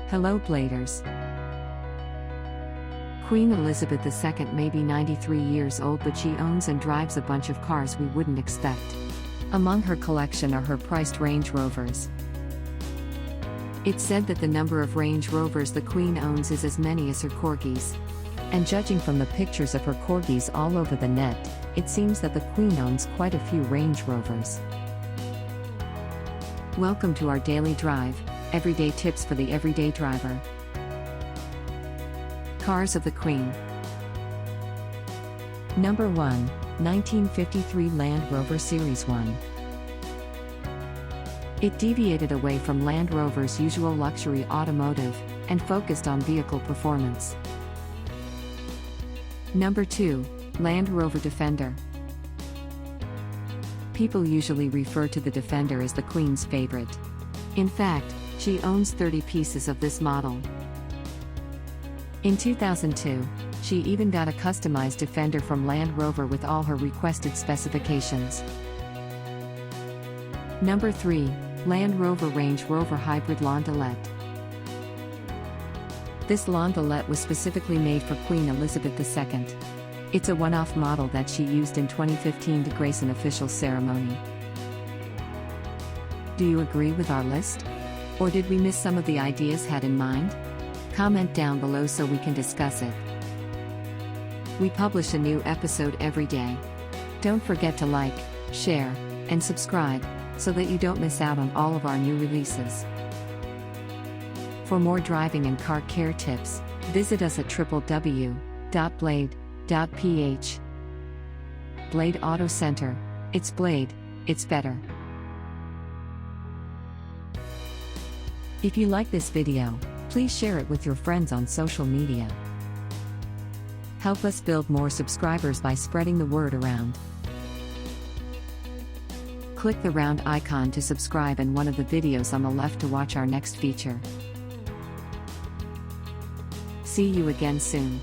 Hello Bladers. Queen Elizabeth II may be 93 years old, but she owns and drives a bunch of cars we wouldn't expect. Among her collection are her priced Range Rovers. It's said that the number of Range Rovers the Queen owns is as many as her corgis. And judging from the pictures of her corgis all over the net, it seems that the Queen owns quite a few Range Rovers. Welcome to our daily drive, everyday tips for the everyday driver. Cars of the Queen. Number 1, 1953 Land Rover Series 1. It deviated away from Land Rover's usual luxury automotive and focused on vehicle performance. Number 2, Land Rover Defender. People usually refer to the Defender as the Queen's favorite. In fact, she owns 30 pieces of this model. In 2002, she even got a customized Defender from Land Rover with all her requested specifications. Number 3, Land Rover Range Rover Hybrid Landaulet. This Landaulet was specifically made for Queen Elizabeth II. It's a one-off model that she used in 2015 to grace an official ceremony. Do you agree with our list? Or did we miss some of the ideas had in mind? Comment down below so we can discuss it. We publish a new episode every day. Don't forget to like, share, and subscribe, so that you don't miss out on all of our new releases. For more driving and car care tips, visit us at www.blade.ph. Blade Auto Center. It's Blade, it's better. If you like this video, please share it with your friends on social media. Help us build more subscribers by spreading the word around. Click the round icon to subscribe and one of the videos on the left to watch our next feature. See you again soon.